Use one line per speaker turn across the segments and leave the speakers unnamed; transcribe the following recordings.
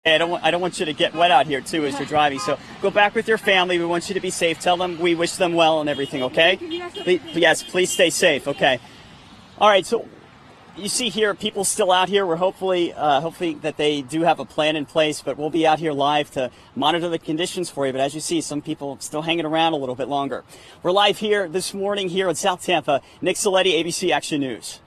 I don't want you to get wet out here, too, as you're driving. So go back with your family. We want you to be safe. Tell them we wish them well and everything, okay? Yes, please stay safe, okay? All right, so you see here, people still out here. We're hopefully that they do have a plan in place, but we'll be out here live to monitor the conditions for you. But as you see, some people still hanging around a little bit longer. We're live here this morning here in South Tampa. Nick Saletti, ABC Action News.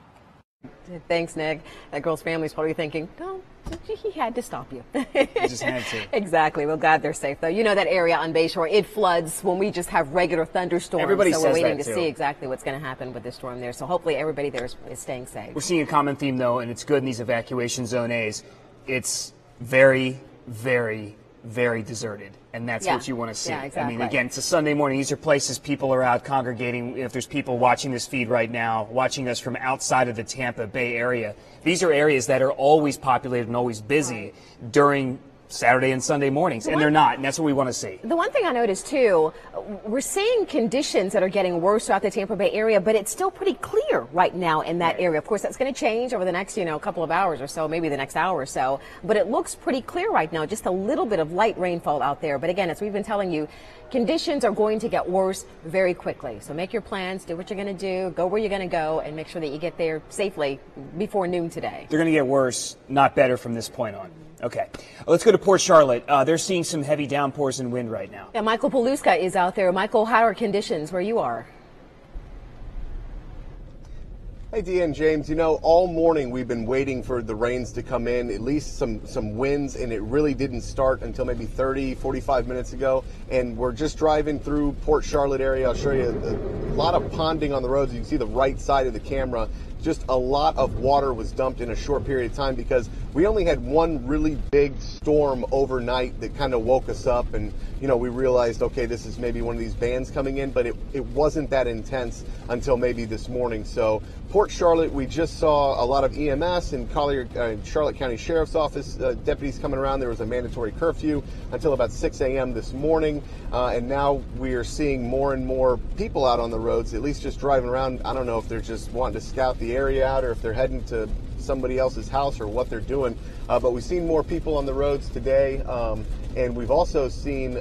Thanks, Nick. That girl's family's probably thinking, no, he had to stop you.
He just had to.
Exactly. Well, glad they're safe, though. You know that area on Bayshore, it floods when we just have regular thunderstorms.
Everybody
so
says
we're waiting
that
to see exactly what's going to happen with this storm there. So hopefully everybody there is staying safe.
We're seeing a common theme, though, and it's good in these evacuation zone A's. It's very, very, very deserted. And that's what you want to see.
Yeah, exactly.
I mean, again, it's a Sunday morning. These are places people are out congregating. If there's people watching this feed right now, watching us from outside of the Tampa Bay area, these are areas that are always populated and always busy during Saturday and Sunday mornings, and they're not, and that's what we want to see.
The one thing I noticed, too, we're seeing conditions that are getting worse throughout the Tampa Bay area, but it's still pretty clear right now in that area. Of course, that's going to change over the next, couple of hours or so, maybe the next hour or so, but it looks pretty clear right now, just a little bit of light rainfall out there. But again, as we've been telling you, conditions are going to get worse very quickly. So make your plans, do what you're going to do, go where you're going to go, and make sure that you get there safely before noon today.
They're going to get worse, not better from this point on. Okay, let's go to Port Charlotte. They're seeing some heavy downpours and wind right now.
Yeah, Michael Paluska is out there. Michael, how are conditions where you are?
Hey, Dee and James, all morning we've been waiting for the rains to come in, at least some winds, and it really didn't start until maybe 30, 45 minutes ago. And we're just driving through Port Charlotte area. I'll show you a lot of ponding on the roads. You can see the right side of the camera. Just a lot of water was dumped in a short period of time because we only had one really big storm overnight that kind of woke us up, and we realized, okay, this is maybe one of these bands coming in, but it wasn't that intense until maybe this morning. So Port Charlotte, we just saw a lot of EMS and Charlotte County Sheriff's Office deputies coming around. There was a mandatory curfew until about 6 a.m. this morning, and now we are seeing more and more people out on the roads, at least just driving around. I don't know if they're just wanting to scout the area out or if they're heading to somebody else's house or what they're doing, but we've seen more people on the roads today, and we've also seen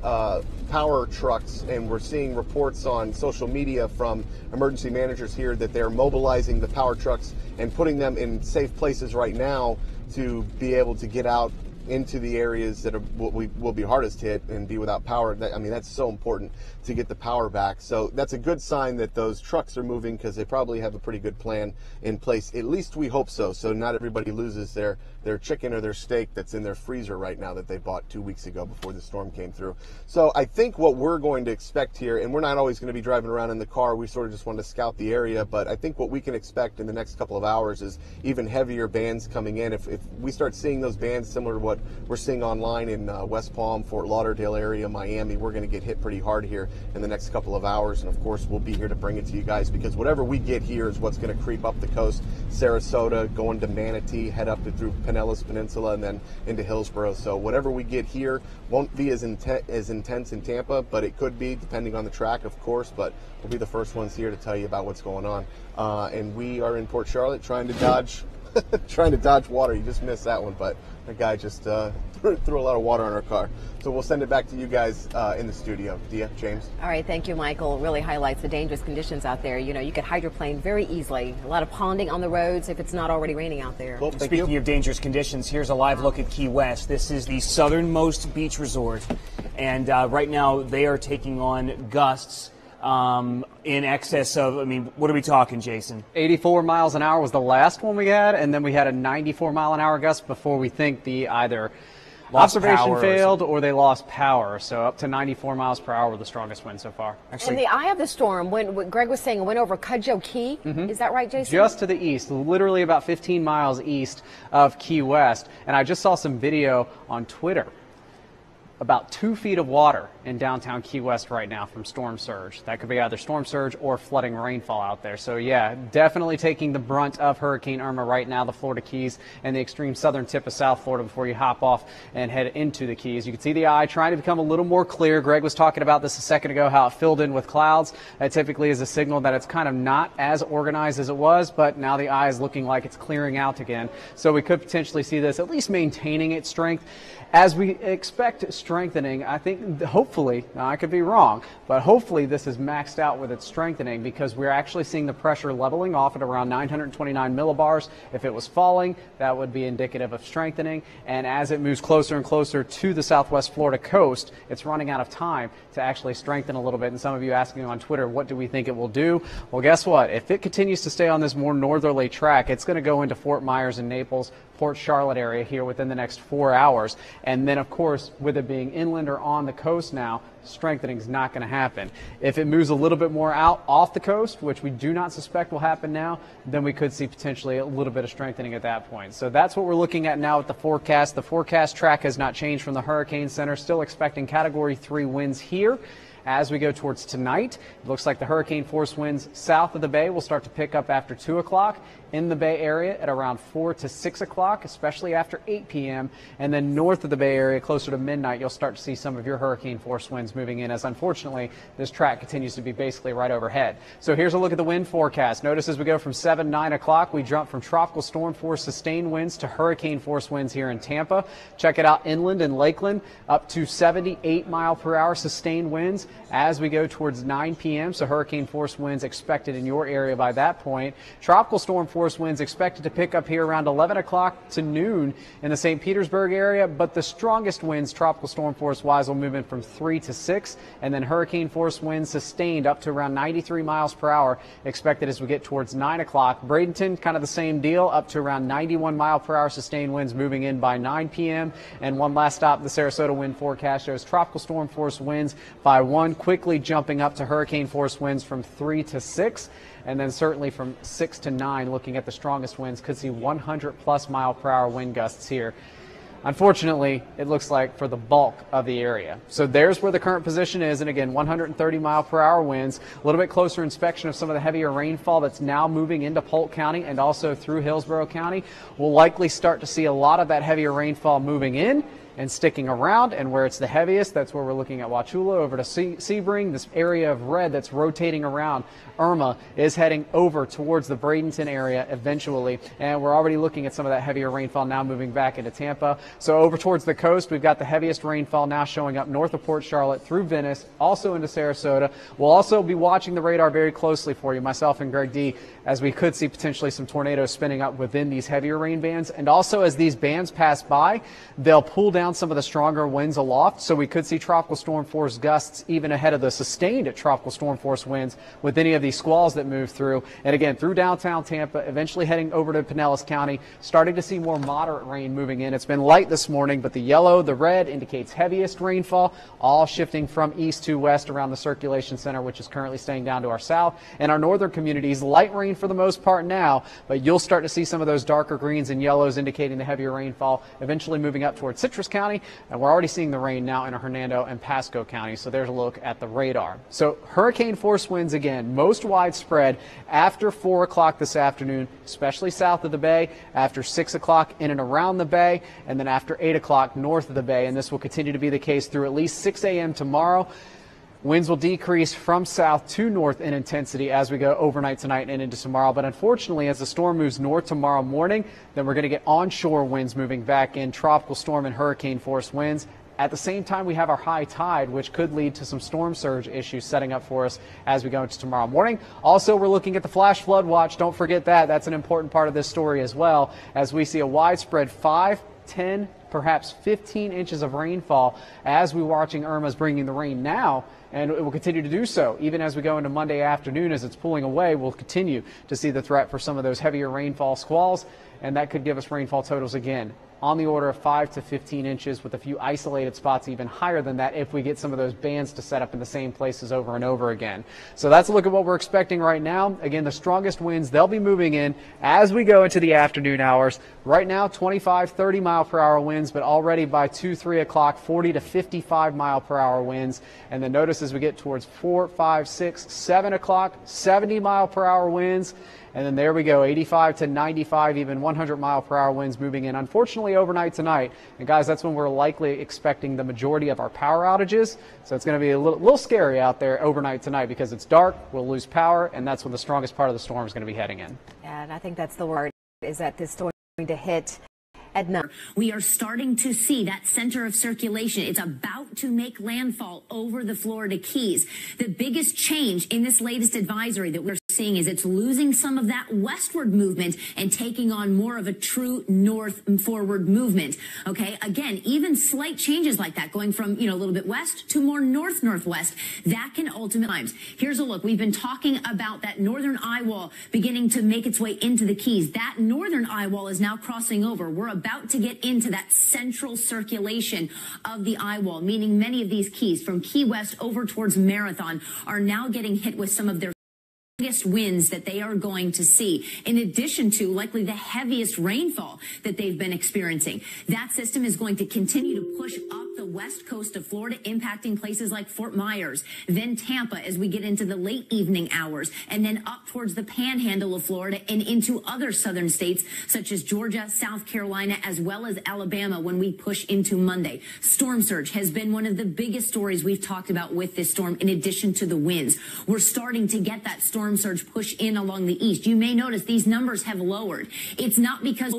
power trucks, and we're seeing reports on social media from emergency managers here that they're mobilizing the power trucks and putting them in safe places right now to be able to get out into the areas that will be hardest hit and be without power. That's so important to get the power back. So that's a good sign that those trucks are moving because they probably have a pretty good plan in place. At least we hope so. So not everybody loses their chicken or their steak that's in their freezer right now that they bought 2 weeks ago before the storm came through. So I think what we're going to expect here, and we're not always going to be driving around in the car, we sort of just want to scout the area, but I think what we can expect in the next couple of hours is even heavier bands coming in. If we start seeing those bands similar to what we're seeing online in West Palm, Fort Lauderdale area, Miami, we're going to get hit pretty hard here in the next couple of hours. And of course, we'll be here to bring it to you guys because whatever we get here is what's going to creep up the coast, Sarasota, going to Manatee, head up through Pinellas Peninsula, and then into Hillsborough. So whatever we get here won't be as intense in Tampa, but it could be depending on the track, of course. But we'll be the first ones here to tell you about what's going on. And we are in Port Charlotte trying to dodge water. You just missed that one, but the guy just threw a lot of water on our car. So we'll send it back to you guys in the studio. Dia, James.
All right, thank you, Michael. It really highlights the dangerous conditions out there. You could hydroplane very easily. A lot of ponding on the roads if it's not already raining out there.
Well, speaking of dangerous conditions, here's a live look at Key West. This is the southernmost beach resort, and right now they are taking on gusts in excess of, what are we talking, Jason?
84 miles an hour was the last one we had, and then we had a 94 mile an hour gust before we think the either observation failed or they lost power. So up to 94 miles per hour, the strongest wind so far.
Actually, and the eye of the storm, what Greg was saying, went over Cudjoe Key. Is that right, Jason?
Just to the east, literally about 15 miles east of Key West. And I just saw some video on Twitter. about 2 feet of water in downtown Key West right now from storm surge. That could be either storm surge or flooding rainfall out there. So yeah, definitely taking the brunt of Hurricane Irma right now, the Florida Keys and the extreme southern tip of South Florida before you hop off and head into the Keys. You can see the eye trying to become a little more clear. Greg was talking about this a second ago, how it filled in with clouds. That typically is a signal that it's kind of not as organized as it was, but now the eye is looking like it's clearing out again. So we could potentially see this at least maintaining its strength. As we expect strengthening, I think hopefully, now I could be wrong, but hopefully this is maxed out with its strengthening, because we're actually seeing the pressure leveling off at around 929 millibars. If it was falling, that would be indicative of strengthening. And as it moves closer and closer to the southwest Florida coast, it's running out of time to actually strengthen a little bit. And some of you asking on Twitter, what do we think it will do? Well, guess what? If it continues to stay on this more northerly track, it's going to go into Fort Myers and Naples, Port Charlotte area here within the next 4 hours. And then, of course, with it being inland or on the coast now, strengthening is not going to happen. If it moves a little bit more out off the coast, which we do not suspect will happen now, then we could see potentially a little bit of strengthening at that point. So that's what we're looking at now with the forecast. The forecast track has not changed from the Hurricane Center. Still expecting Category 3 winds here. As we go towards tonight, it looks like the hurricane force winds south of the bay will start to pick up after 2 o'clock. In the Bay Area at around 4 to 6 o'clock, especially after 8 p.m. And then north of the Bay Area, closer to midnight, you'll start to see some of your hurricane force winds moving in, as unfortunately this track continues to be basically right overhead. So here's a look at the wind forecast. Notice as we go from 7, 9 o'clock, we jump from tropical storm force sustained winds to hurricane force winds here in Tampa. Check it out inland in Lakeland, up to 78 mile per hour sustained winds as we go towards 9 p.m. So hurricane force winds expected in your area by that point. Tropical storm force winds expected to pick up here around 11 o'clock to noon in the St. Petersburg area, but the strongest winds tropical storm force wise will move in from 3 to 6, and then hurricane force winds sustained up to around 93 miles per hour expected as we get towards 9 o'clock. Bradenton, kind of the same deal, up to around 91 mile per hour sustained winds moving in by 9 p.m. And one last stop, the Sarasota wind forecast shows tropical storm force winds by 1, quickly jumping up to hurricane force winds from 3 to 6. And then certainly from 6 to 9, looking at the strongest winds, could see 100 plus mile per hour wind gusts here. Unfortunately, it looks like for the bulk of the area. So there's where the current position is. And again, 130 mile per hour winds, a little bit closer inspection of some of the heavier rainfall that's now moving into Polk County and also through Hillsborough County. We'll likely start to see a lot of that heavier rainfall moving in and sticking around, and where it's the heaviest, that's where we're looking at Wauchula over to Sebring. This area of red that's rotating around Irma is heading over towards the Bradenton area eventually, and we're already looking at some of that heavier rainfall now moving back into Tampa. So over towards the coast, we've got the heaviest rainfall now showing up north of Port Charlotte through Venice, also into Sarasota. We'll also be watching the radar very closely for you, myself and Greg D, as we could see potentially some tornadoes spinning up within these heavier rain bands. And also as these bands pass by, they'll pull down some of the stronger winds aloft, so we could see tropical storm force gusts even ahead of the sustained tropical storm force winds with any of these squalls that move through. And again, through downtown Tampa, eventually heading over to Pinellas County, starting to see more moderate rain moving in. It's been light this morning, but the yellow, the red indicates heaviest rainfall, all shifting from east to west around the circulation center, which is currently staying down to our south. And our northern communities, light rain for the most part now, but you'll start to see some of those darker greens and yellows indicating the heavier rainfall, eventually moving up towards Citrus County. And we're already seeing the rain now in Hernando and Pasco County. So there's a look at the radar. So hurricane force winds again, most widespread after 4 o'clock this afternoon, especially south of the bay, after 6 o'clock in and around the bay, and then after 8 o'clock north of the bay. And this will continue to be the case through at least 6 a.m. tomorrow. Winds will decrease from south to north in intensity as we go overnight tonight and into tomorrow. But unfortunately, as the storm moves north tomorrow morning, then we're going to get onshore winds moving back in, tropical storm and hurricane force winds. At the same time, we have our high tide, which could lead to some storm surge issues setting up for us as we go into tomorrow morning. Also, we're looking at the flash flood watch. Don't forget that. That's an important part of this story as well, as we see a widespread 5, 10, perhaps 15 inches of rainfall as we're watching Irma's bringing the rain now. And it will continue to do so even as we go into Monday afternoon. As it's pulling away, we'll continue to see the threat for some of those heavier rainfall squalls, and that could give us rainfall totals again on the order of 5 to 15 inches, with a few isolated spots even higher than that if we get some of those bands to set up in the same places over and over again. So that's a look at what we're expecting right now. Again, the strongest winds, they'll be moving in as we go into the afternoon hours. Right now, 25, 30 mile per hour winds, but already by 2, 3 o'clock, 40 to 55 mile per hour winds. And then notice as we get towards 4, 5, 6, 7 o'clock, 70 mile per hour winds. And then there we go, 85 to 95, even 100 mile per hour winds moving in, unfortunately, overnight tonight. And guys, that's when we're likely expecting the majority of our power outages. So it's going to be a little scary out there overnight tonight because it's dark, we'll lose power, and that's when the strongest part of the storm is going to be heading in.
Yeah, and I think that's the word, is that this storm is going to hit at night.
We are starting to see that center of circulation. It's about to make landfall over the Florida Keys. The biggest change in this latest advisory that we're seeing is it's losing some of that westward movement and taking on more of a true north forward movement. Okay, again, even slight changes like that, going from, a little bit west to more northwest, that can ultimately. Here's a look. We've been talking about that northern eye wall beginning to make its way into the Keys. That northern eye wall is now crossing over. We're about to get into that central circulation of the eye wall, meaning many of these keys from Key West over towards Marathon are now getting hit with some of their strongest winds that they are going to see, in addition to likely the heaviest rainfall that they've been experiencing. That system is going to continue to push up the west coast of Florida, impacting places like Fort Myers, then Tampa as we get into the late evening hours, and then up towards the panhandle of Florida and into other southern states such as Georgia, South Carolina, as well as Alabama when we push into Monday. Storm surge has been one of the biggest stories we've talked about with this storm, in addition to the winds. We're starting to get that storm surge push in along the east. You may notice these numbers have lowered. It's not because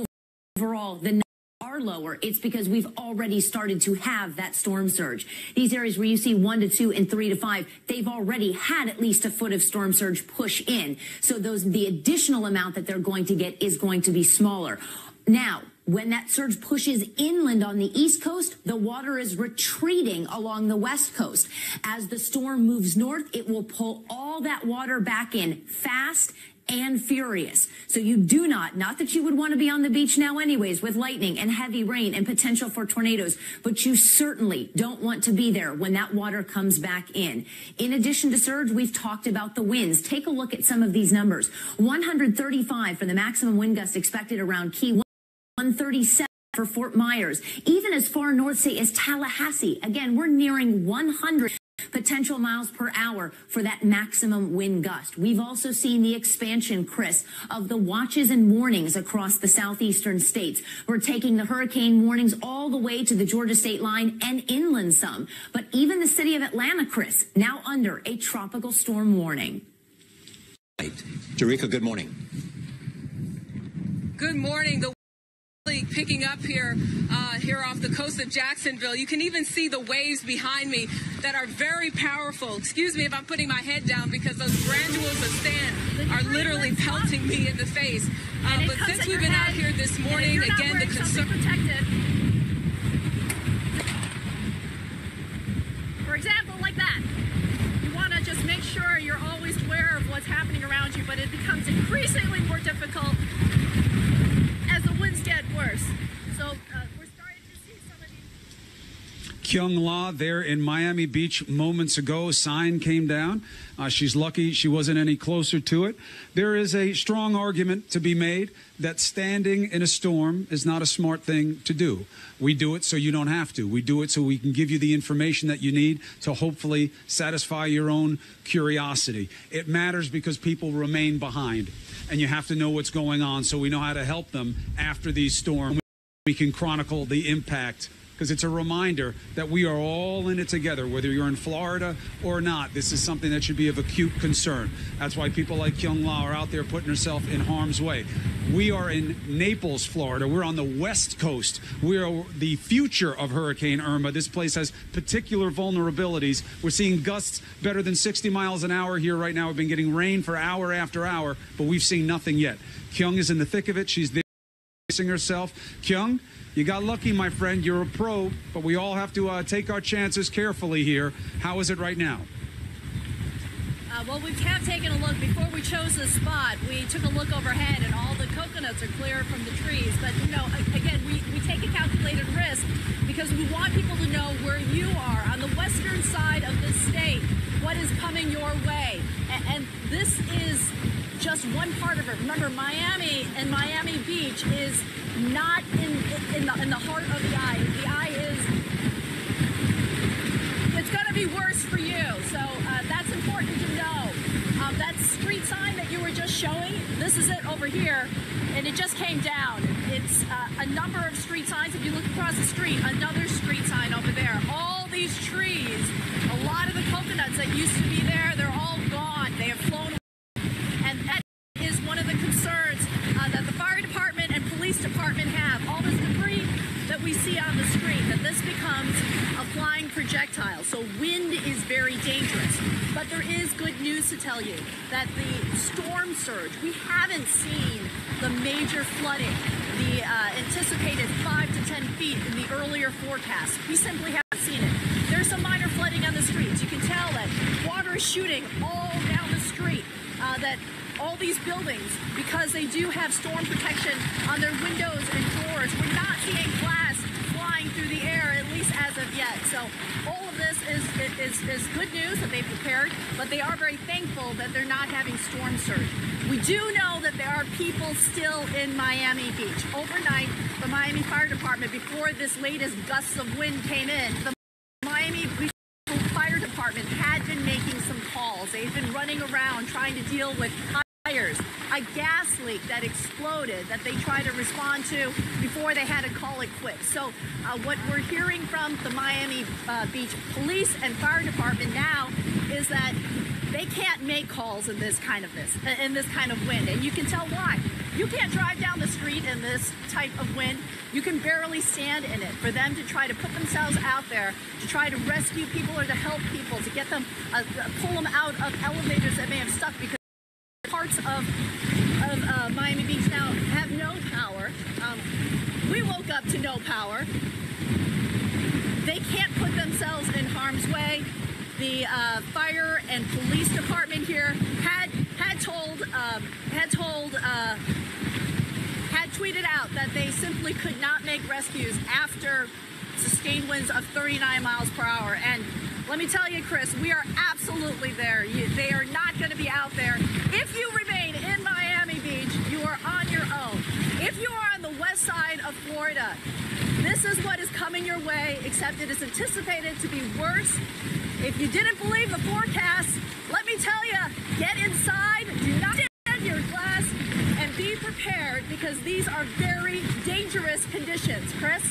overall the numbers are lower. It's because we've already started to have that storm surge. These areas where you see 1 to 2 and 3 to 5, they've already had at least a foot of storm surge push in. So the additional amount that they're going to get is going to be smaller. Now, when that surge pushes inland on the east coast, the water is retreating along the west coast. As the storm moves north, it will pull all that water back in fast and furious. So you do not that you would want to be on the beach now anyways with lightning and heavy rain and potential for tornadoes, but you certainly don't want to be there when that water comes back in. In addition to surge, we've talked about the winds. Take a look at some of these numbers. 135 for the maximum wind gust expected around Key, 137 for Fort Myers, even as far north, say, as Tallahassee. Again, we're nearing 100 potential miles per hour for that maximum wind gust. We've also seen the expansion, Chris, of the watches and warnings across the southeastern states. We're taking the hurricane warnings all the way to the Georgia state line and inland some. But even the city of Atlanta, Chris, now under a tropical storm warning.
Jerika, good morning.
Good morning. The picking up here off the coast of Jacksonville. You can even see the waves behind me that are very powerful. Excuse me if I'm putting my head down because those granules of sand are literally pelting me in the face. But since we've been out here this morning, again, the concern.
For example, like that. You want to just make sure you're always aware of what's happening around you, but it becomes increasingly more difficult as the winds get worse. So we're starting to see some of these.
Kyung La there in Miami Beach moments ago. A sign came down. She's lucky she wasn't any closer to it. There is a strong argument to be made that standing in a storm is not a smart thing to do. We do it so you don't have to. We do it so we can give you the information that you need to hopefully satisfy your own curiosity. It matters because people remain behind, and you have to know what's going on so we know how to help them after these storms. We can chronicle the impact, because it's a reminder that we are all in it together, whether you're in Florida or not. This is something that should be of acute concern. That's why people like Kyung La are out there putting herself in harm's way. We are in Naples, Florida. We're on the west coast. We are the future of Hurricane Irma. This place has particular vulnerabilities. We're seeing gusts better than 60 miles an hour here right now. We've been getting rain for hour after hour, but we've seen nothing yet. Kyung is in the thick of it. She's there facing herself. Kyung, you got lucky, my friend. You're a pro, but we all have to take our chances carefully here. How is it right now?
Well, we have taken a look. Before we chose this spot, we took a look overhead, and all the coconuts are clear from the trees. But, you know, again, we take a calculated risk because we want people to know where you are on the western side of the state, what is coming your way. And this is just one part of it. Remember, Miami and Miami Beach is not in the heart of the eye. The eye is, it's going to be worse for you. So that's important to know. That street sign that you were just showing, this is it over here, and it just came down. It's a number of street signs. If you look across the street, another street sign over there. All these trees, a lot of the coconuts that used to be there, they're all gone. They have flown away. And that is one of the concerns that the fire department and police department have. All this debris that we see on the street, that this becomes a flying projectile. So wind is very dangerous. But there is good news to tell you that the storm surge, we haven't seen the major flooding, the anticipated 5 to 10 feet in the earlier forecast. We simply haven't seen it. There's some minor flooding on the streets. You can tell that water is shooting all down the street, that all these buildings, because they do have storm protection on their windows and doors, we're not seeing glass flying through the air, at least as of yet. So all of this is good news that they prepared, but they are very thankful that they're not having storm surge. We do know that there are people still in Miami Beach. Overnight, the Miami Fire Department, before this latest gusts of wind came in, the Miami Beach Fire Department had been making some calls. They've been running around trying to deal with fires, a gas leak that exploded that they tried to respond to before they had to call it quits. So what we're hearing from the Miami Beach Police and Fire Department now is that they can't make calls in this kind of wind, and you can tell why. You can't drive down the street in this type of wind. You can barely stand in it. For them to try to put themselves out there, to try to rescue people or to help people, to get them, pull them out of elevators that may have stuck, because parts of Miami Beach now have no power. We woke up to no power. They can't put themselves in harm's way. The fire and police department here had tweeted out that they simply could not make rescues after sustained winds of 39 miles per hour. And let me tell you, Chris, we are absolutely there. They are not going to be out there. If you remain in Miami Beach, you are on your own. If you are on the west side of Florida, this is what is coming your way, except it is anticipated to be worse. If you didn't believe the forecast, let me tell you, get inside, do not stand your glass, and be prepared, because these are very dangerous conditions. Chris?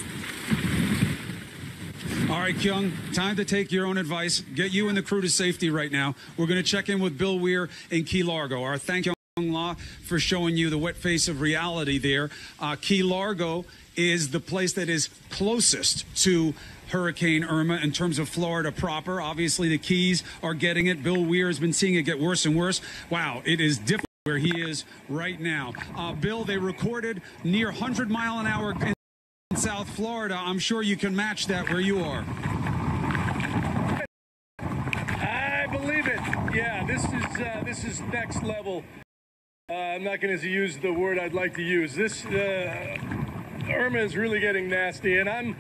All right, Kyung, time to take your own advice. Get you and the crew to safety right now. We're going to check in with Bill Weir in Key Largo. Our thank you, Law, for showing you the wet face of reality there. Key Largo is the place that is closest to Hurricane Irma in terms of Florida proper. Obviously, the Keys are getting it. Bill Weir has been seeing it get worse and worse. Wow, it is difficult where he is right now. Bill, they recorded near 100-mile-an-hour in South Florida. I'm sure you can match that where you are.
I believe it. Yeah, this is next level. I'm not going to use the word I'd like to use. This Irma is really getting nasty, and I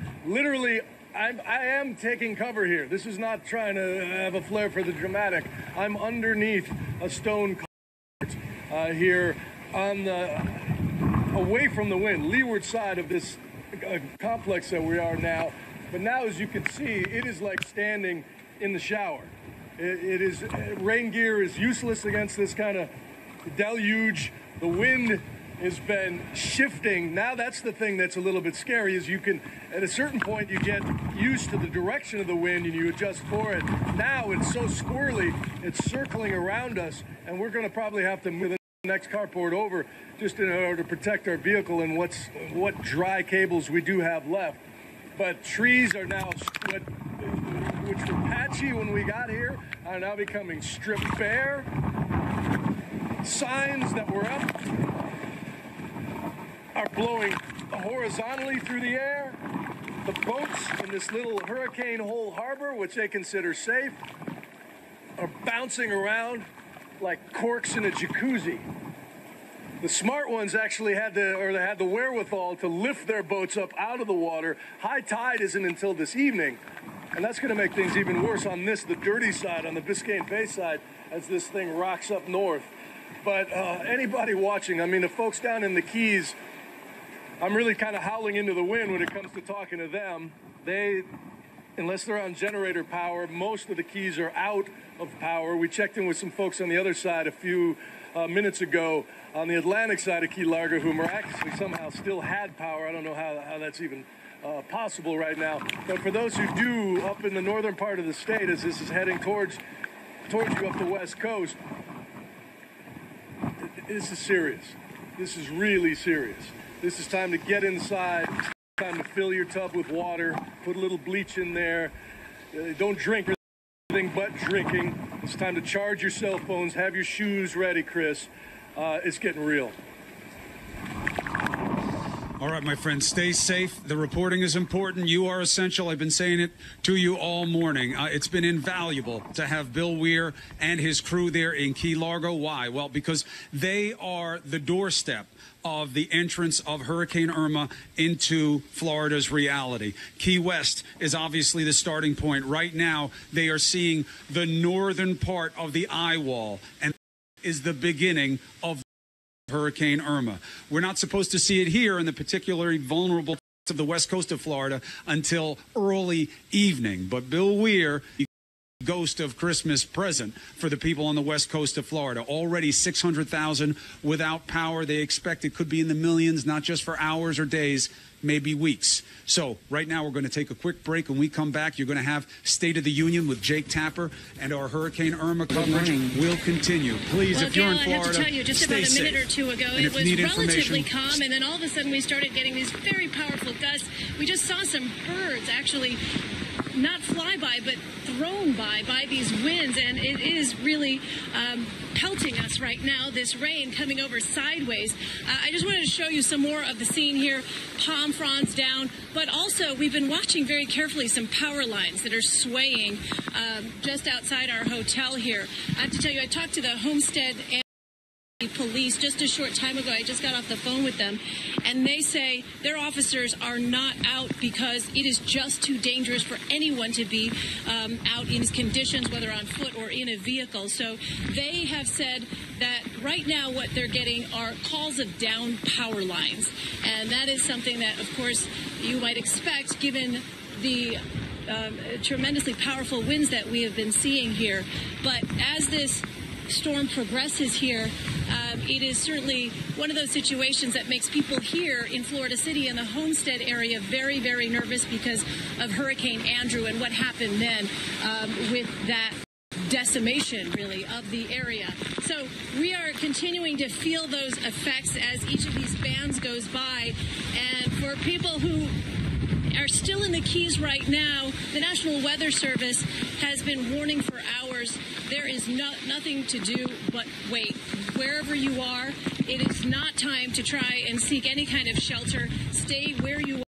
am taking cover here. This is not trying to have a flair for the dramatic. I'm underneath a stone culvert here on the away from the wind, leeward side of this complex that we are now. But now, as you can see, it is like standing in the shower. It is rain gear is useless against this kind of deluge. The wind has been shifting. Now that's the thing that's a little bit scary, is you can, at a certain point, you get used to the direction of the wind and you adjust for it. Now it's so squirrely, it's circling around us, and we're going to probably have to move the next carport over just in order to protect our vehicle and what dry cables we do have left. But trees are now, which were patchy when we got here, are now becoming stripped bare. Signs that were up are blowing horizontally through the air. The boats in this little hurricane hole harbor, which they consider safe, are bouncing around like corks in a jacuzzi. The smart ones actually had the wherewithal to lift their boats up out of the water. High tide isn't until this evening, and that's going to make things even worse on the dirty side, on the Biscayne Bay side, as this thing rocks up north. But anybody watching, I mean, the folks down in the Keys, I'm really kind of howling into the wind when it comes to talking to them. Unless they're on generator power, most of the Keys are out of power. We checked in with some folks on the other side a few minutes ago on the Atlantic side of Key Largo who miraculously somehow still had power. I don't know how that's even possible right now. But for those who do, up in the northern part of the state, as this is heading towards you up the west coast, this is serious. This is really serious. This is time to get inside. Time to fill your tub with water, put a little bleach in there. Don't drink anything but drinking. It's time to charge your cell phones, have your shoes ready, Chris. It's getting real.
All right, my friends, stay safe. The reporting is important. You are essential. I've been saying it to you all morning. It's been invaluable to have Bill Weir and his crew there in Key Largo. Why? Well, because they are the doorstep of the entrance of Hurricane Irma into Florida's reality. Key West is obviously the starting point. Right now, they are seeing the northern part of the eye wall, and is the beginning of Hurricane Irma. We're not supposed to see it here in the particularly vulnerable parts of the west coast of Florida until early evening. But Bill Weir, ghost of Christmas present for the people on the west coast of Florida. Already 600,000 without power. They expect it could be in the millions, not just for hours or days, maybe weeks. So right now we're going to take a quick break. When we come back, you're going to have State of the Union with Jake Tapper, and our Hurricane Irma coverage will continue. Please, if you're in Florida,
I have to tell you, just about a minute or two ago, it was relatively calm, and then all of a sudden we started getting these very powerful gusts. We just saw some birds actually not fly by, but thrown by these winds, and it is really pelting us right now, this rain coming over sideways. I just wanted to show you some more of the scene here. Palm fronds down, but also we've been watching very carefully some power lines that are swaying just outside our hotel here. I have to tell you, I talked to the Homestead and police just a short time ago. I just got off the phone with them, and they say their officers are not out because it is just too dangerous for anyone to be out in these conditions, whether on foot or in a vehicle. So they have said that right now what they're getting are calls of down power lines, and that is something that, of course, you might expect given the tremendously powerful winds that we have been seeing here. But as this storm progresses here, it is certainly one of those situations that makes people here in Florida City and the Homestead area very, very nervous because of Hurricane Andrew and what happened then with that decimation, really, of the area. So we are continuing to feel those effects as each of these bands goes by. And for people who are still in the Keys right now, the National Weather Service has been warning for hours. There is nothing to do but wait. Wherever you are, it is not time to try and seek any kind of shelter. Stay where you are.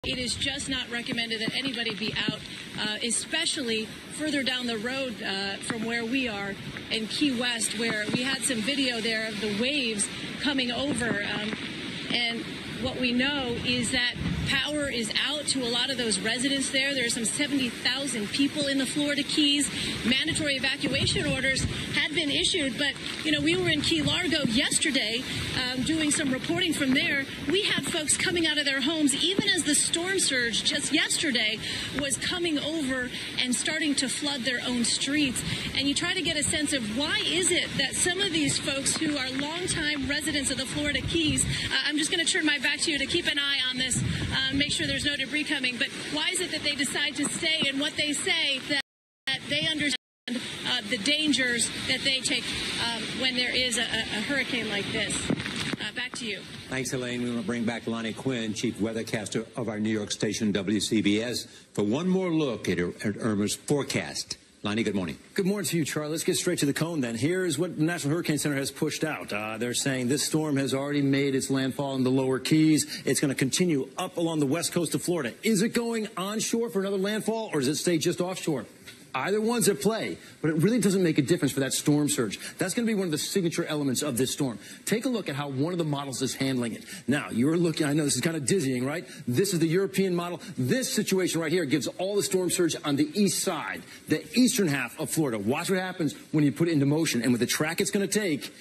It is just not recommended that anybody be out, especially further down the road from where we are in Key West, where we had some video there of the waves coming over. And what we know is that power is out to a lot of those residents there. There are some 70,000 people in the Florida Keys. Mandatory evacuation orders had been issued, but, you know, we were in Key Largo yesterday doing some reporting from there. We had folks coming out of their homes even as the storm surge just yesterday was coming over and starting to flood their own streets. And you try to get a sense of why is it that some of these folks who are longtime residents of the Florida Keys, I'm just going to turn my back to you to keep an eye on this, make sure there's no debris coming, but why is it that they decide to stay, and what they say that they understand the dangers that they take when there is a hurricane like this. Back to you.
Thanks, Elaine. We want to bring back Lonnie Quinn, chief weathercaster of our New York station WCBS, for one more look at Irma's forecast. Lonnie, good morning.
Good morning to you, Charlie. Let's get straight to the cone then. Here's what the National Hurricane Center has pushed out. They're saying this storm has already made its landfall in the lower Keys. It's going to continue up along the west coast of Florida. Is it going onshore for another landfall, or does it stay just offshore? Either one's at play, but it really doesn't make a difference for that storm surge. That's going to be one of the signature elements of this storm. Take a look at how one of the models is handling it. Now, you're looking, I know this is kind of dizzying, right? This is the European model. This situation right here gives all the storm surge on the east side, the eastern half of Florida. Watch what happens when you put it into motion. And with the track it's going to take,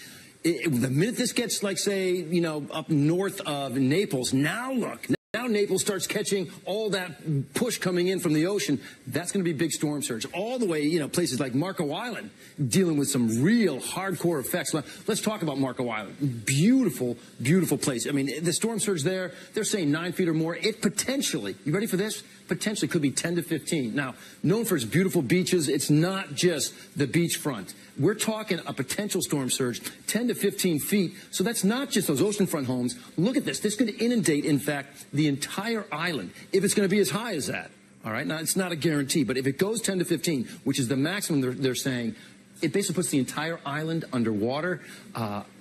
the minute this gets, like, say, you know, up north of Naples, now look. Now Naples starts catching all that push coming in from the ocean. That's going to be big storm surge. All the way, you know, places like Marco Island dealing with some real hardcore effects. Let's talk about Marco Island. Beautiful, beautiful place. I mean, the storm surge there, they're saying 9 feet or more. It potentially, you ready for this? Potentially could be 10 to 15. Now, known for its beautiful beaches, it's not just the beachfront. We're talking a potential storm surge, 10 to 15 feet. So that's not just those oceanfront homes. Look at this. This could inundate, in fact, the entire island, if it's going to be as high as that. All right. Now, it's not a guarantee, but if it goes 10 to 15, which is the maximum they're saying, it basically puts the entire island underwater.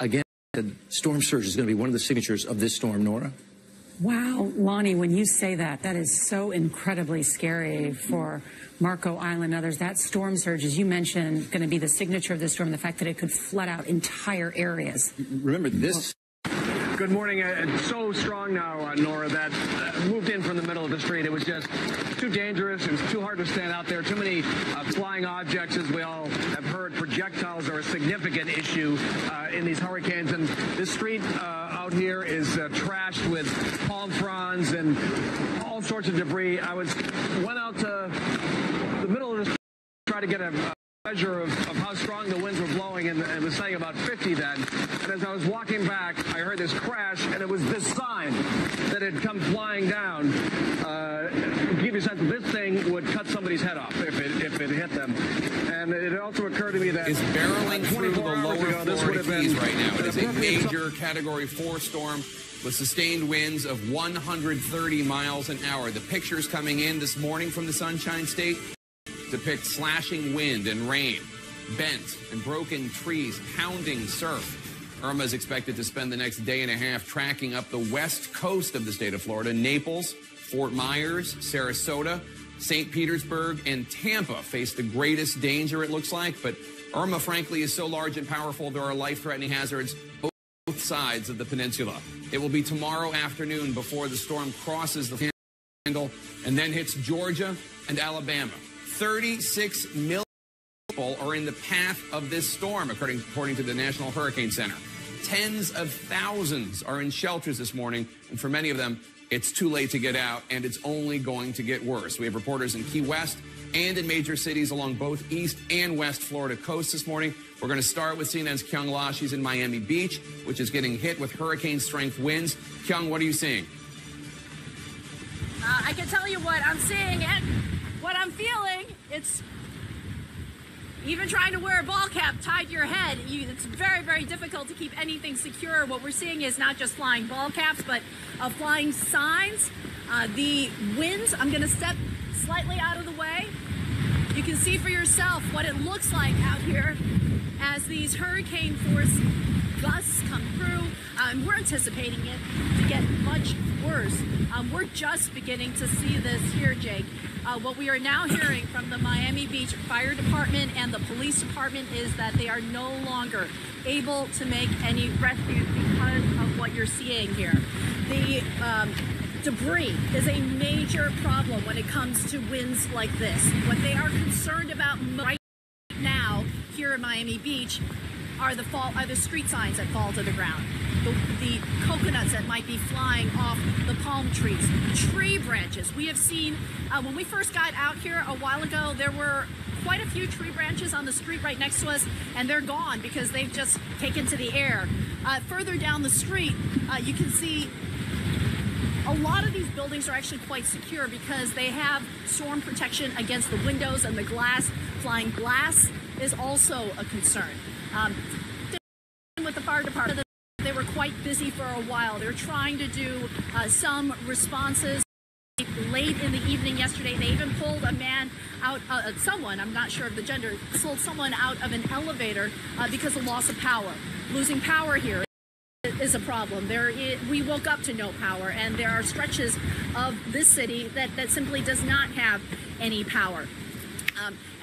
Again, the storm surge is going to be one of the signatures of this storm, Nora.
Wow, Lonnie, when you say that, that is so incredibly scary for Marco Island and others. That storm surge, as you mentioned, going to be the signature of this storm, the fact that it could flood out entire areas.
Remember this.
Good morning. It's so strong now, Nora, that moved in from the middle of the street. It was just too dangerous. It was too hard to stand out there. Too many flying objects, as we all have heard. Projectiles are a significant issue in these hurricanes. And this street out here is trashed with palm fronds and all sorts of debris. Went out to the middle of the street to try to get a measure of how strong the winds were blowing, and it was saying about 50 then. And as I was walking back, I heard this crash, and it was this sign that had come flying down. To give you a sense, this thing would cut somebody's head off if it hit them. And it also occurred to me that
it's barreling through the lower Florida Keys right now. It is a major Category 4 storm with sustained winds of 130 miles an hour. The pictures coming in this morning from the Sunshine State depict slashing wind and rain, bent and broken trees, pounding surf. Irma is expected to spend the next day and a half tracking up the west coast of the state of Florida. Naples, Fort Myers, Sarasota, St. Petersburg, and Tampa face the greatest danger, it looks like. But Irma, frankly, is so large and powerful, there are life-threatening hazards both sides of the peninsula. It will be tomorrow afternoon before the storm crosses the Panhandle and then hits Georgia and Alabama. 36 million people are in the path of this storm, according to the National Hurricane Center. Tens of thousands are in shelters this morning, and for many of them, it's too late to get out, and it's only going to get worse. We have reporters in Key West and in major cities along both East and West Florida coasts this morning. We're going to start with CNN's Kyung La. She's in Miami Beach, which is getting hit with hurricane-strength winds. Kyung, what are you seeing?
I can tell you what I'm seeing and what I'm feeling. It's even trying to wear a ball cap tied to your head. It's very, very difficult to keep anything secure. What we're seeing is not just flying ball caps, but flying signs. The winds, I'm going to step slightly out of the way. You can see for yourself what it looks like out here as these hurricane force gusts come through. We're anticipating it to get much worse. We're just beginning to see this here, Jake. What we are now hearing from the Miami Beach Fire Department and the police department is that they are no longer able to make any rescues because of what you're seeing here. The debris is a major problem when it comes to winds like this. What they are concerned about right now here in Miami Beach are the street signs that fall to the ground, the coconuts that might be flying off the palm trees, tree branches. We have seen, when we first got out here a while ago, there were quite a few tree branches on the street right next to us, and they're gone because they've just taken to the air. Further down the street, you can see a lot of these buildings are actually quite secure because they have storm protection against the windows and the glass. Flying glass is also a concern. With the fire department, they were quite busy for a while. They're trying to do some responses. Late in the evening yesterday, they even pulled a man out, someone, I'm not sure of the gender, pulled someone out of an elevator because of loss of power. Losing power here is a problem. We woke up to no power, and there are stretches of this city that simply does not have any power.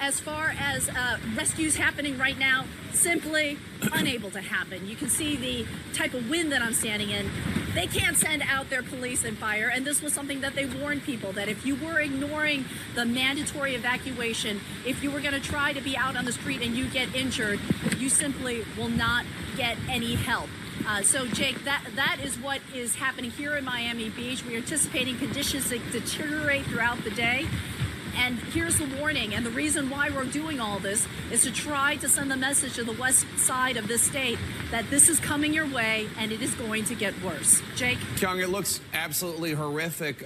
As far as rescues happening right now, simply unable to happen. You can see the type of wind that I'm standing in. They can't send out their police and fire, and this was something that they warned people, that if you were ignoring the mandatory evacuation, if you were going to try to be out on the street and you get injured, you simply will not get any help. So, Jake, that is what is happening here in Miami Beach. We're anticipating conditions to deteriorate throughout the day. And here's the warning, and the reason why we're doing all this is to try to send the message to the west side of this state that this is coming your way and it is going to get worse. Jake?
Kyung, it looks absolutely horrific.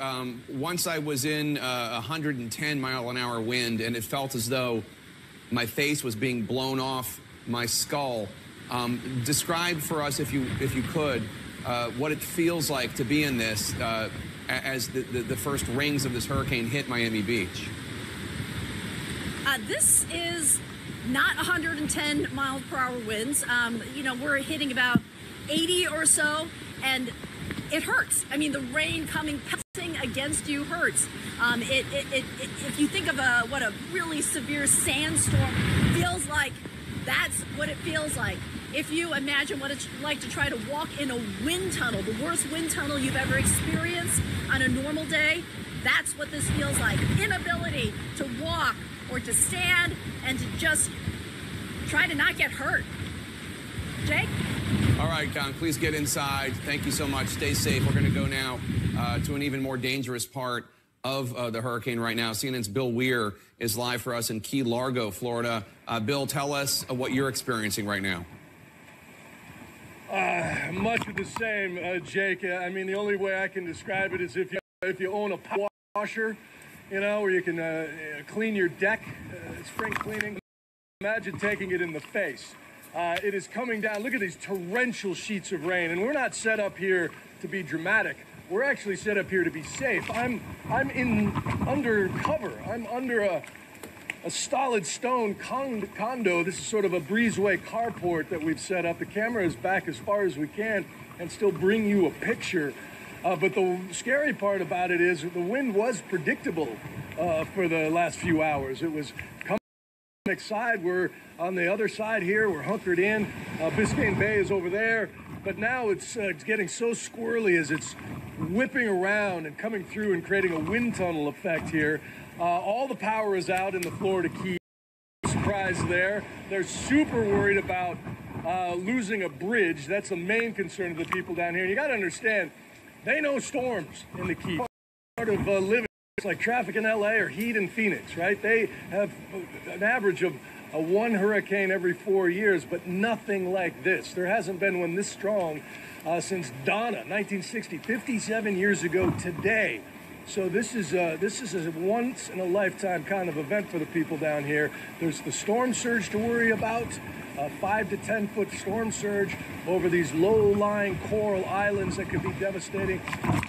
Once I was in 110-mile-an-hour wind, and it felt as though my face was being blown off my skull. Describe for us, if you could, what it feels like to be in this as the first rings of this hurricane hit Miami Beach.
This is not 110 miles per hour winds. You know, we're hitting about 80 or so, and it hurts. I mean, the rain passing against you hurts. If you think of what a really severe sandstorm feels like, that's what it feels like. If you imagine what it's like to try to walk in a wind tunnel, the worst wind tunnel you've ever experienced on a normal day, that's what this feels like. Inability to walk or to stand and to just try to not get hurt. Jake?
All right, Con, please get inside. Thank you so much. Stay safe. We're going to go now to an even more dangerous part of the hurricane right now. CNN's Bill Weir is live for us in Key Largo, Florida. Bill, tell us what you're experiencing right now.
Much of the same, Jake. I mean, the only way I can describe it is if you own a power washer, you know, where you can clean your deck, spring cleaning. Imagine taking it in the face. It is coming down. Look at these torrential sheets of rain, and we're not set up here to be dramatic. We're actually set up here to be safe. I'm under cover. I'm under a solid stone condo. This is sort of a breezeway carport that we've set up. The camera is back as far as we can and still bring you a picture. But the scary part about it is the wind was predictable for the last few hours. It was coming on the side. We're on the other side here. We're hunkered in. Biscayne Bay is over there. But now it's getting so squirrely as it's whipping around and coming through and creating a wind tunnel effect here. All the power is out in the Florida Keys. Surprise there. They're super worried about losing a bridge. That's the main concern of the people down here. And you got to understand, they know storms in the Keys. Part of living, it's like traffic in LA or heat in Phoenix, right? They have an average of one hurricane every 4 years, but nothing like this. There hasn't been one this strong since Donna, 1960, 57 years ago today. So this is a once in a lifetime kind of event for the people down here. There's the storm surge to worry about, a 5 to 10 foot storm surge over these low-lying coral islands that could be devastating.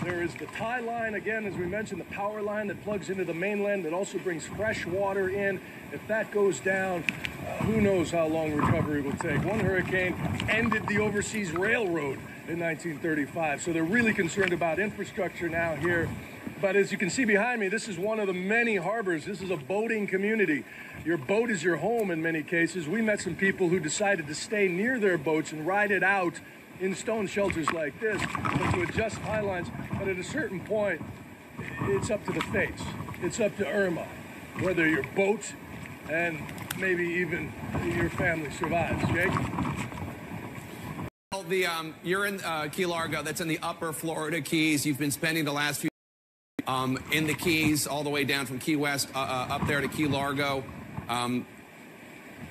There is the tie line, again, as we mentioned, the power line that plugs into the mainland that also brings fresh water in. If that goes down, who knows how long recovery will take. One hurricane ended the overseas railroad in 1935, so they're really concerned about infrastructure now here. But as you can see behind me, this is one of the many harbors. This is a boating community. Your boat is your home in many cases. We met some people who decided to stay near their boats and ride it out in stone shelters like this, but to adjust high lines. But at a certain point, it's up to the fates. It's up to Irma, whether your boat and maybe even your family survives. Jake?
Well, you're in Key Largo. That's in the upper Florida Keys. You've been spending the last few in the Keys, all the way down from Key West up there to Key Largo.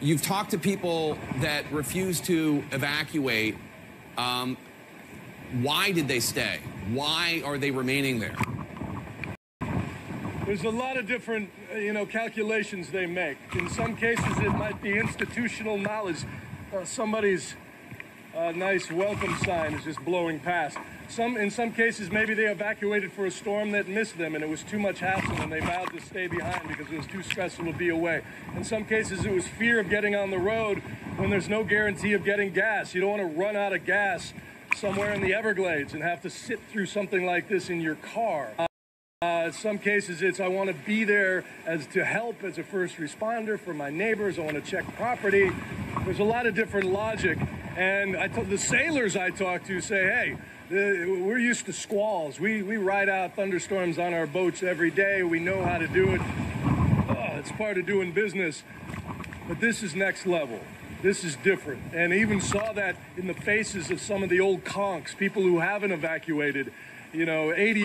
You've talked to people that refuse to evacuate. Why did they stay? Why are they remaining there?
There's a lot of different, calculations they make. In some cases, it might be institutional knowledge. Somebody's nice welcome sign is just blowing past. In some cases, maybe they evacuated for a storm that missed them and it was too much hassle and they vowed to stay behind because it was too stressful to be away. In some cases, it was fear of getting on the road when there's no guarantee of getting gas. You don't want to run out of gas somewhere in the Everglades and have to sit through something like this in your car. Some cases it's I want to be there to help as a first responder for my neighbors. I want to check property. There's a lot of different logic. And the sailors I talk to say, hey, we're used to squalls. We ride out thunderstorms on our boats every day. We know how to do it. It's part of doing business. But this is next level. This is different. And I even saw that in the faces of some of the old conks, people who haven't evacuated. 80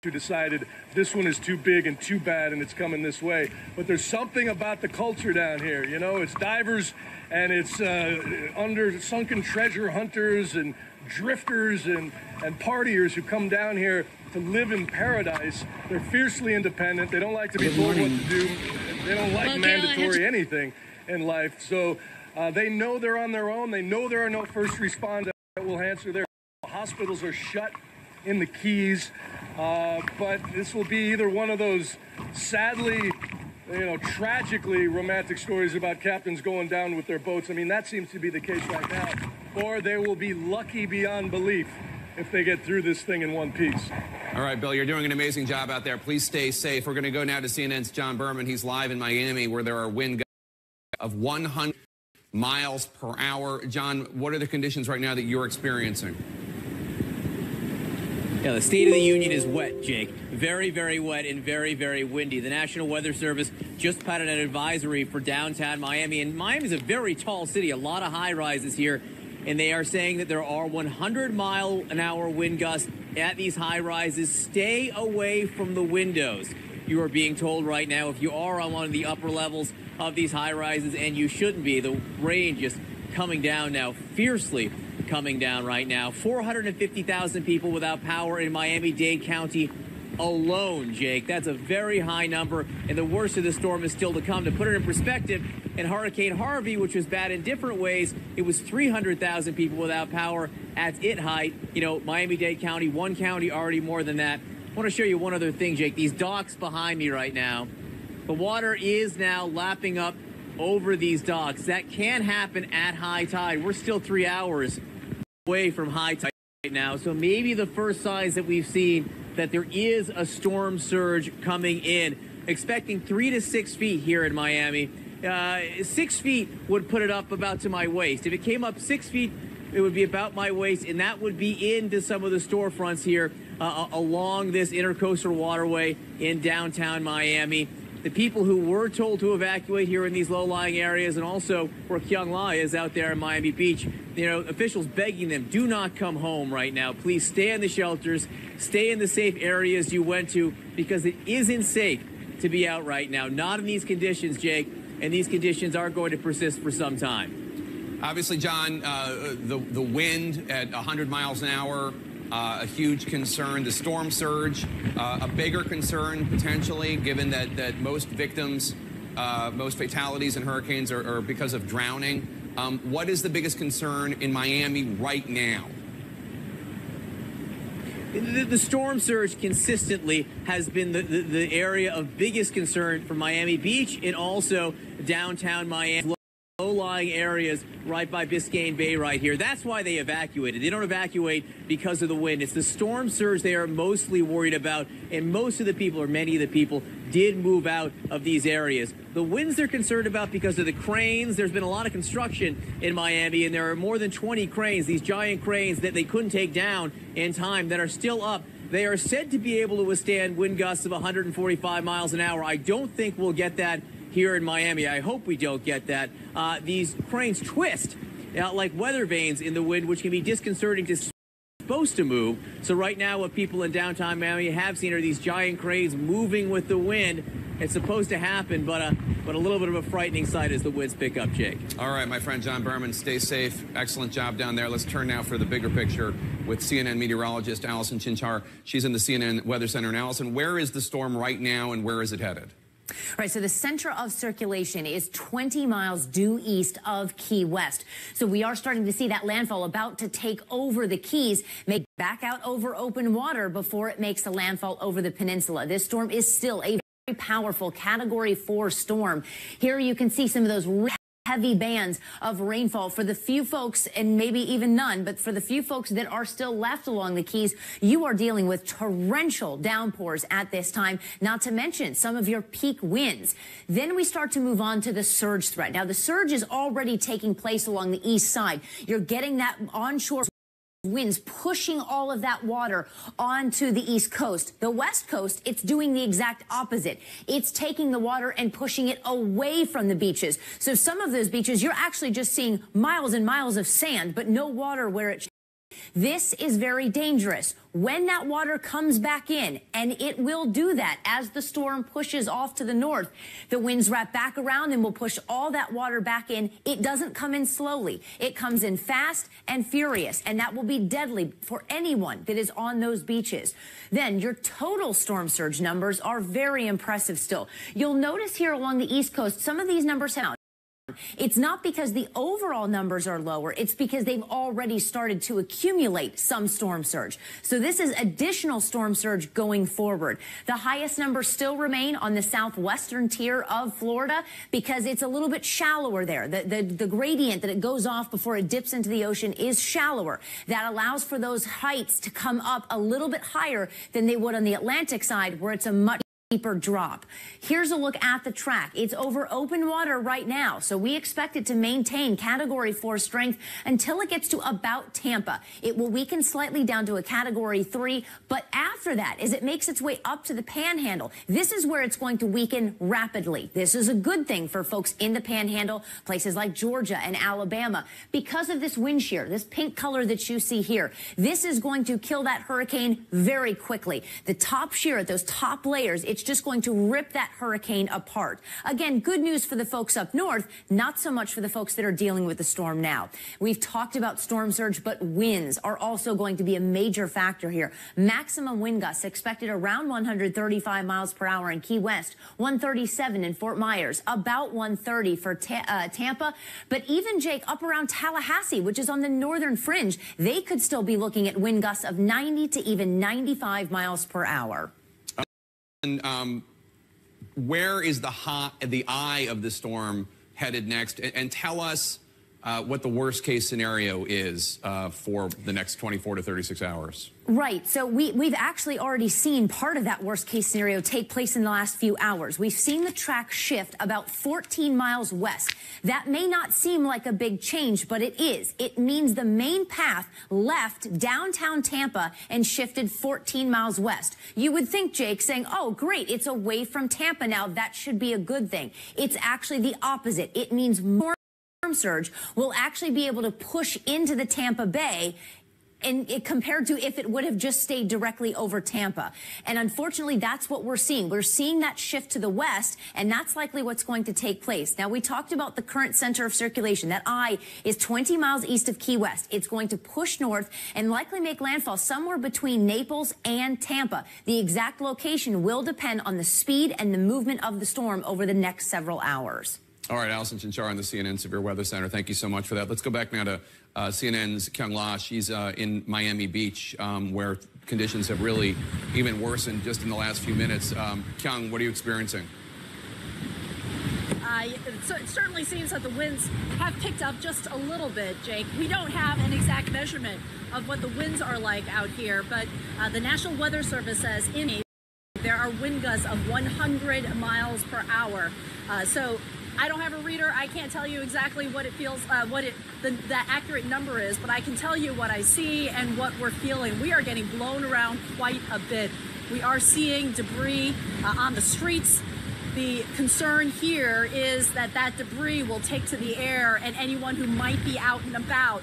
who decided this one is too big and too bad and it's coming this way. But there's something about the culture down here. It's divers and it's under sunken treasure hunters and drifters and partiers who come down here to live in paradise. They're fiercely independent. They don't like to be told what to do. They don't like mandatory anything in life. So they know they're on their own. They know there are no first responders that will answer their hospitals are shut in the Keys. But this will be either one of those sadly, tragically romantic stories about captains going down with their boats. I mean, that seems to be the case right now. Or they will be lucky beyond belief if they get through this thing in one piece.
All right, Bill, you're doing an amazing job out there. Please stay safe. We're going to go now to CNN's John Berman. He's live in Miami where there are wind gusts of 100 miles per hour. John, what are the conditions right now that you're experiencing?
Yeah, the State of the Union is wet, Jake. Very, very wet and very, very windy. The National Weather Service just put out an advisory for downtown Miami. And Miami is a very tall city, a lot of high rises here. And they are saying that there are 100-mile-an-hour wind gusts at these high rises. Stay away from the windows. You are being told right now if you are on one of the upper levels of these high rises, and you shouldn't be. The rain just coming down now, fiercely coming down right now. 450,000 people without power in Miami-Dade County alone, Jake. That's a very high number, and the worst of the storm is still to come. To put it in perspective, in Hurricane Harvey, which was bad in different ways, it was 300,000 people without power at its height. Miami-Dade County, one county already more than that. I want to show you one other thing, Jake. These docks behind me right now, the water is now lapping up over these docks. That can happen at high tide. We're still 3 hours away from high tide right now, so maybe the first signs that we've seen that there is a storm surge coming in. Expecting 3 to 6 feet here in Miami. 6 feet would put it up about to my waist. If it came up 6 feet, it would be about my waist, and that would be into some of the storefronts here along this intercoastal waterway in downtown Miami. The people who were told to evacuate here in these low-lying areas, and also where Kyung La is out there in Miami Beach, officials begging them, do not come home right now. Please stay in the shelters, stay in the safe areas you went to, because it isn't safe to be out right now. Not in these conditions, Jake, and these conditions are going to persist for some time.
Obviously, John, the wind at 100 miles an hour, a huge concern. The storm surge, a bigger concern potentially, given that most victims, most fatalities in hurricanes are because of drowning. What is the biggest concern in Miami right now?
The storm surge consistently has been the area of biggest concern for Miami Beach and also downtown Miami. Low-lying areas right by Biscayne Bay right here. That's why they evacuated. They don't evacuate because of the wind. It's the storm surge they are mostly worried about, and most of the people, or many of the people, did move out of these areas. The winds they're concerned about because of the cranes. There's been a lot of construction in Miami, and there are more than 20 cranes, these giant cranes that they couldn't take down in time, that are still up. They are said to be able to withstand wind gusts of 145 miles an hour. I don't think we'll get that here in Miami. I hope we don't get that. These cranes twist like weather vanes in the wind, which can be disconcerting to supposed to move. So right now what people in downtown Miami have seen are these giant cranes moving with the wind. It's supposed to happen, but a little bit of a frightening sight as the winds pick up, Jake.
All right, my friend John Berman, stay safe. Excellent job down there. Let's turn now for the bigger picture with CNN meteorologist Allison Chinchar. She's in the CNN Weather Center. And Allison, where is the storm right now and where is it headed?
Right, so the center of circulation is 20 miles due east of Key West. So we are starting to see that landfall about to take over the Keys, make back out over open water before it makes a landfall over the peninsula. This storm is still a very powerful Category 4 storm. Here you can see some of those heavy bands of rainfall for the few folks, and maybe even none, but for the few folks that are still left along the Keys, you are dealing with torrential downpours at this time, not to mention some of your peak winds. Then we start to move on to the surge threat. Now, the surge is already taking place along the east side. You're getting that onshore winds pushing all of that water onto the east coast. The west coast, it's doing the exact opposite. It's taking the water and pushing it away from the beaches. So some of those beaches, you're actually just seeing miles and miles of sand, but no water where it should. This is very dangerous. When that water comes back in, and it will do that as the storm pushes off to the north, the winds wrap back around and will push all that water back in. It doesn't come in slowly. It comes in fast and furious, and that will be deadly for anyone that is on those beaches. Then your total storm surge numbers are very impressive still. You'll notice here along the east coast, some of these numbers sound. It's not because the overall numbers are lower. It's because they've already started to accumulate some storm surge. So this is additional storm surge going forward. The highest numbers still remain on the southwestern tier of Florida because it's a little bit shallower there. The gradient that it goes off before it dips into the ocean is shallower. That allows for those heights to come up a little bit higher than they would on the Atlantic side, where it's a much deeper drop. Here's a look at the track. It's over open water right now, so we expect it to maintain Category 4 strength until it gets to about Tampa. It will weaken slightly down to a Category 3, but after that, as it makes its way up to the Panhandle, this is where it's going to weaken rapidly. This is a good thing for folks in the Panhandle, places like Georgia and Alabama, because of this wind shear, this pink color that you see here. This is going to kill that hurricane very quickly. The top shear at those top layers, it's just going to rip that hurricane apart. Again, good news for the folks up north, not so much for the folks that are dealing with the storm now. We've talked about storm surge, but winds are also going to be a major factor here. Maximum wind gusts expected around 135 miles per hour in Key West, 137 in Fort Myers, about 130 for Tampa. But even, Jake, up around Tallahassee, which is on the northern fringe, they could still be looking at wind gusts of 90 to even 95 miles per hour.
And where is the eye of the storm headed next? And tell us what the worst case scenario is for the next 24 to 36 hours.
Right. So we've actually already seen part of that worst case scenario take place in the last few hours. We've seen the track shift about 14 miles west. That may not seem like a big change, but it is. It means the main path left downtown Tampa and shifted 14 miles west. You would think, Jake, saying, oh, great, it's away from Tampa now. That should be a good thing. It's actually the opposite. It means more storm surge will actually be able to push into the Tampa Bay, and compared to if it would have just stayed directly over Tampa. And unfortunately, that's what we're seeing. We're seeing that shift to the west, and that's likely what's going to take place. Now, we talked about the current center of circulation. That eye is 20 miles east of Key West. It's going to push north and likely make landfall somewhere between Naples and Tampa. The exact location will depend on the speed and the movement of the storm over the next several hours.
All right, Allison Chinchar in the CNN Severe Weather Center. Thank you so much for that. Let's go back now to CNN's Kyung La. She's in Miami Beach, where conditions have really even worsened just in the last few minutes. Kyung, what are you experiencing?
It certainly seems that the winds have picked up just a little bit, Jake. We don't have an exact measurement of what the winds are like out here, but the National Weather Service says there are wind gusts of 100 miles per hour. So I don't have a reader. I can't tell you exactly what it feels, the accurate number is, but I can tell you what I see and what we're feeling. We are getting blown around quite a bit. We are seeing debris on the streets. The concern here is that that debris will take to the air, and anyone who might be out and about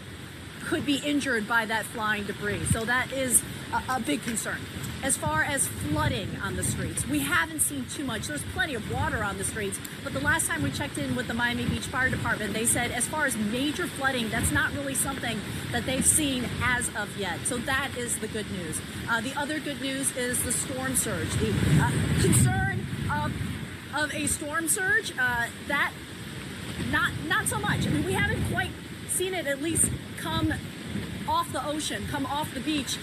could be injured by that flying debris. So that is a big concern. As far as flooding on the streets, we haven't seen too much. There's plenty of water on the streets, but the last time we checked in with the Miami Beach Fire Department, they said as far as major flooding, that's not really something that they've seen as of yet. So that is the good news. The other good news is the storm surge. The concern of a storm surge, that not so much. I mean, we haven't quite seen it at least come off the ocean, come off the beach.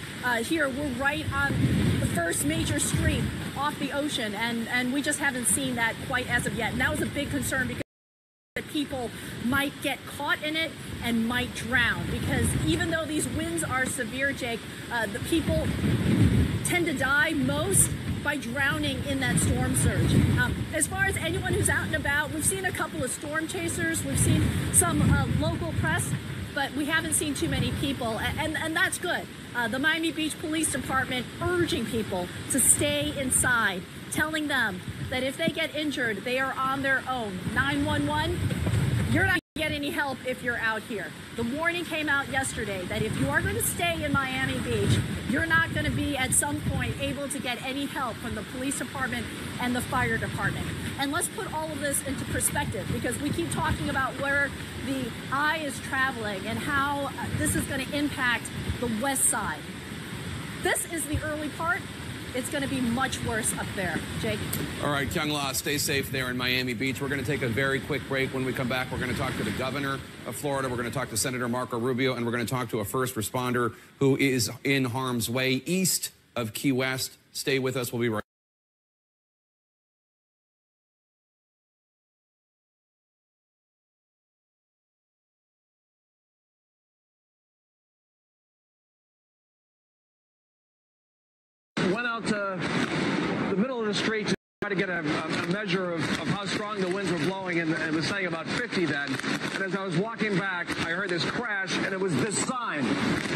Here, we're right on the first major stream off the ocean, and we just haven't seen that quite as of yet. And that was a big concern because that people might get caught in it and might drown, because even though these winds are severe, Jake, the people tend to die most by drowning in that storm surge. As far as anyone who's out and about, we've seen a couple of storm chasers, we've seen some local press, but we haven't seen too many people, and that's good. The Miami Beach Police Department urging people to stay inside, telling them that if they get injured, they are on their own. 911, you're not going to get any help if you're out here. The warning came out yesterday that if you are going to stay in Miami Beach, you're not going to be at some point able to get any help from the police department and the fire department. And let's put all of this into perspective, because we keep talking about where the eye is traveling and how this is going to impact the west side. This is the early part. It's going to be much worse up there. Jake?
All right, Kyung-La, stay safe there in Miami Beach. We're going to take a very quick break. When we come back, we're going to talk to the governor of Florida. We're going to talk to Senator Marco Rubio, and we're going to talk to a first responder who is in harm's way east of Key West. Stay with us. We'll be right back.
Went out to the middle of the street to try to get a measure of how strong the winds were blowing, and it was saying about 50 then. And as I was walking back, I heard this crash, and it was this sign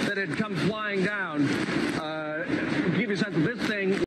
that had come flying down. To give you a sense of this thing.